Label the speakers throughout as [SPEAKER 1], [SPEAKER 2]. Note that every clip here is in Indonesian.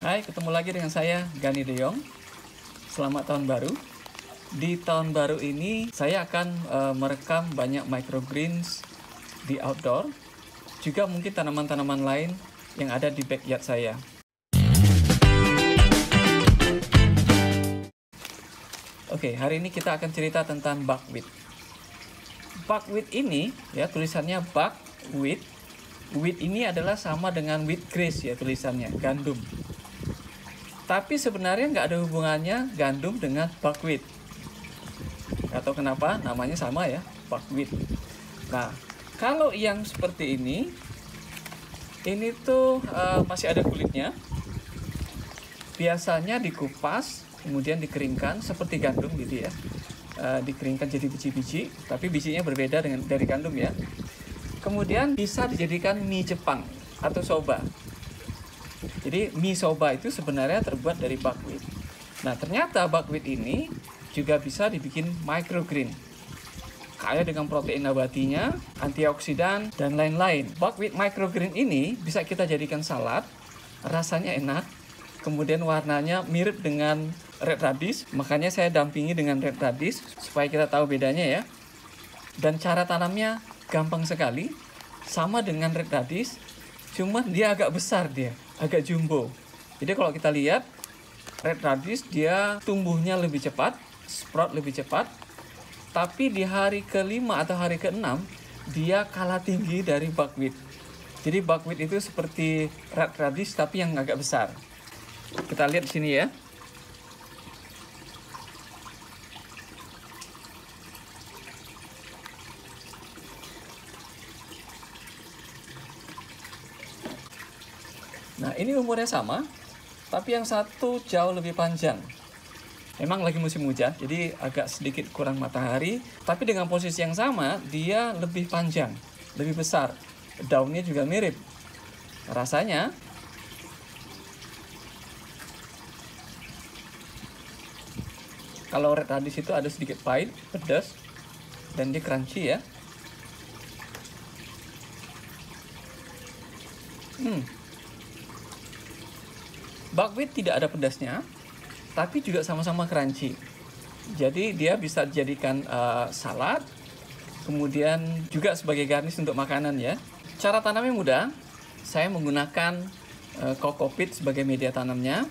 [SPEAKER 1] Hai, ketemu lagi dengan saya Gani De Jong. Selamat tahun baru. Di tahun baru ini saya akan merekam banyak microgreens di outdoor, juga mungkin tanaman-tanaman lain yang ada di backyard saya. Oke, hari ini kita akan cerita tentang buckwheat. Buckwheat ini ya tulisannya buckwheat. Wheat ini adalah sama dengan wheatgrass ya tulisannya, gandum. Tapi sebenarnya nggak ada hubungannya gandum dengan buckwheat. Atau kenapa namanya sama ya, buckwheat. Nah, kalau yang seperti ini tuh masih ada kulitnya. Biasanya dikupas, kemudian dikeringkan seperti gandum gitu ya. Dikeringkan jadi biji-biji, tapi bijinya berbeda dari gandum ya. Kemudian bisa dijadikan mie Jepang atau soba. Jadi mie soba itu sebenarnya terbuat dari buckwheat. Nah, ternyata buckwheat ini juga bisa dibikin microgreen. Kaya dengan protein nabatinya, antioksidan, dan lain-lain. Buckwheat microgreen ini bisa kita jadikan salad, rasanya enak, kemudian warnanya mirip dengan red radish, makanya saya dampingi dengan red radish supaya kita tahu bedanya ya. Dan cara tanamnya gampang sekali, sama dengan red radish, cuman dia agak besar agak jumbo. Jadi kalau kita lihat, red radish dia tumbuhnya lebih cepat, sprout lebih cepat, tapi di hari ke-5 atau hari ke-6, dia kalah tinggi dari buckwheat. Jadi buckwheat itu seperti red radish tapi yang agak besar. Kita lihat di sini ya. Nah, ini umurnya sama, tapi yang satu jauh lebih panjang. Memang lagi musim hujan, jadi agak sedikit kurang matahari, tapi dengan posisi yang sama, dia lebih panjang, lebih besar. Daunnya juga mirip. Rasanya, kalau red radish itu ada sedikit pahit, pedas, dan dia crunchy ya. Buckwheat tidak ada pedasnya, tapi juga sama-sama crunchy. Jadi dia bisa dijadikan salad, kemudian juga sebagai garnish untuk makanan ya. Cara tanamnya mudah. Saya menggunakan kokopit sebagai media tanamnya.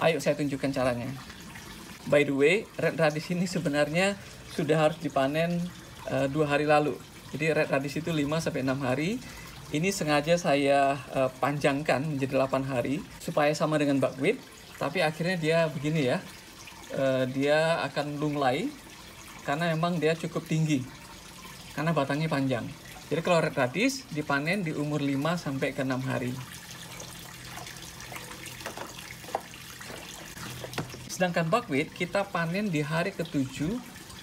[SPEAKER 1] Ayo saya tunjukkan caranya. By the way, red radish ini sebenarnya sudah harus dipanen 2 hari lalu. Jadi red radish itu 5-6 hari. Ini sengaja saya panjangkan menjadi 8 hari supaya sama dengan buckwheat, tapi akhirnya dia begini ya. Dia akan lunglai karena memang dia cukup tinggi karena batangnya panjang. Jadi kalau red radish dipanen di umur 5-6 hari. Sedangkan buckwheat kita panen di hari ke-7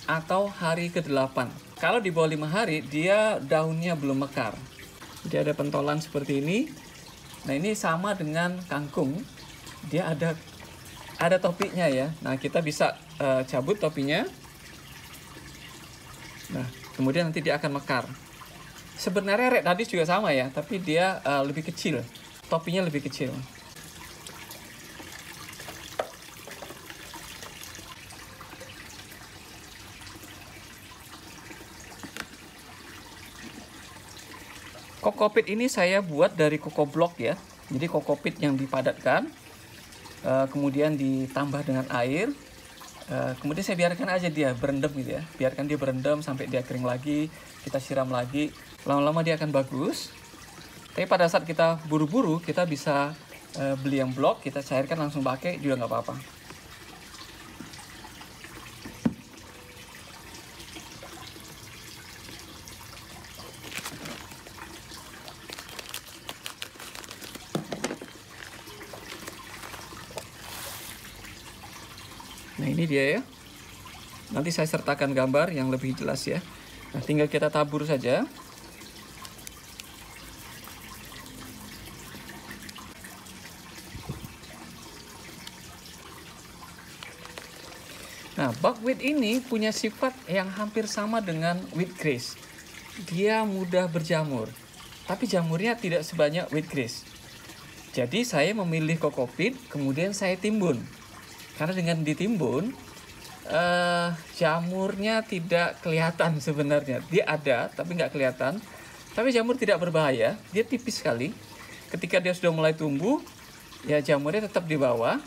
[SPEAKER 1] atau hari ke-8. Kalau di bawah 5 hari dia daunnya belum mekar. Jadi ada pentolan seperti ini. Nah, ini sama dengan kangkung. Dia ada topinya ya. Nah, kita bisa cabut topinya. Nah, kemudian nanti dia akan mekar. Sebenarnya red radish juga sama ya, tapi dia lebih kecil. Topinya lebih kecil. Kokopit ini saya buat dari kokoblock ya. Jadi kokopit yang dipadatkan, kemudian ditambah dengan air, kemudian saya biarkan aja dia berendam gitu ya. Biarkan dia berendam sampai dia kering lagi, kita siram lagi. Lama-lama dia akan bagus. Tapi pada saat kita buru-buru, kita bisa beli yang blok, kita cairkan langsung pakai juga nggak apa-apa. Nah, ini dia ya. Nanti saya sertakan gambar yang lebih jelas ya. Nah, tinggal kita tabur saja. Nah, buckwheat ini punya sifat yang hampir sama dengan wheatgrass. Dia mudah berjamur, tapi jamurnya tidak sebanyak wheatgrass. Jadi saya memilih kokopit, kemudian saya timbun. Karena dengan ditimbun, jamurnya tidak kelihatan sebenarnya. Dia ada, tapi nggak kelihatan. Tapi jamur tidak berbahaya, dia tipis sekali. Ketika dia sudah mulai tumbuh, ya jamurnya tetap di bawah.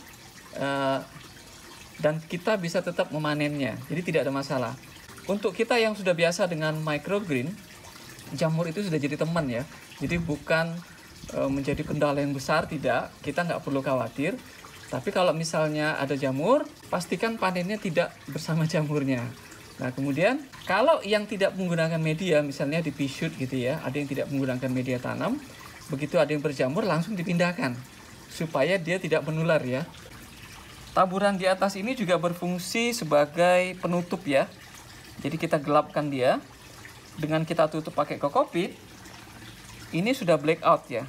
[SPEAKER 1] Dan kita bisa tetap memanennya, jadi tidak ada masalah. Untuk kita yang sudah biasa dengan microgreen, jamur itu sudah jadi teman ya. Jadi bukan menjadi kendala yang besar, tidak. Kita nggak perlu khawatir. Tapi kalau misalnya ada jamur, pastikan panennya tidak bersama jamurnya. Nah kemudian kalau yang tidak menggunakan media, misalnya di pea shoot gitu ya, ada yang tidak menggunakan media tanam, begitu ada yang berjamur langsung dipindahkan supaya dia tidak menular ya. Taburan di atas ini juga berfungsi sebagai penutup ya. Jadi kita gelapkan dia. Dengan kita tutup pakai kokopit, ini sudah blackout ya.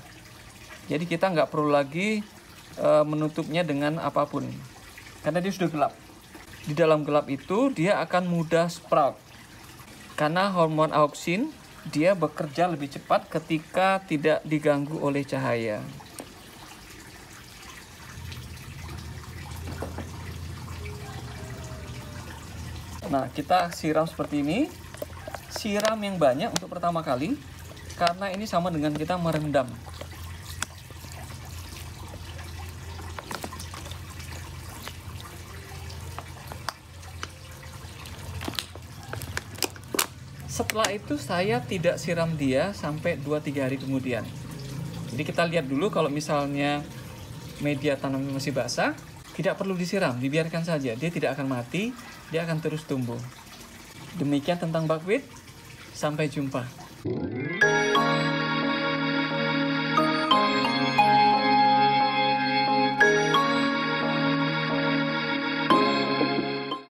[SPEAKER 1] Jadi kita nggak perlu lagi menutupnya dengan apapun. Karena dia sudah gelap. Di dalam gelap itu dia akan mudah sprout. Karena hormon auksin dia bekerja lebih cepat ketika tidak diganggu oleh cahaya. Nah, kita siram seperti ini. Siram yang banyak untuk pertama kali, karena ini sama dengan kita merendam. Setelah itu saya tidak siram dia sampai 2-3 hari kemudian. Jadi kita lihat dulu, kalau misalnya media tanamnya masih basah, tidak perlu disiram, dibiarkan saja. Dia tidak akan mati, dia akan terus tumbuh. Demikian tentang buckwheat. Sampai jumpa.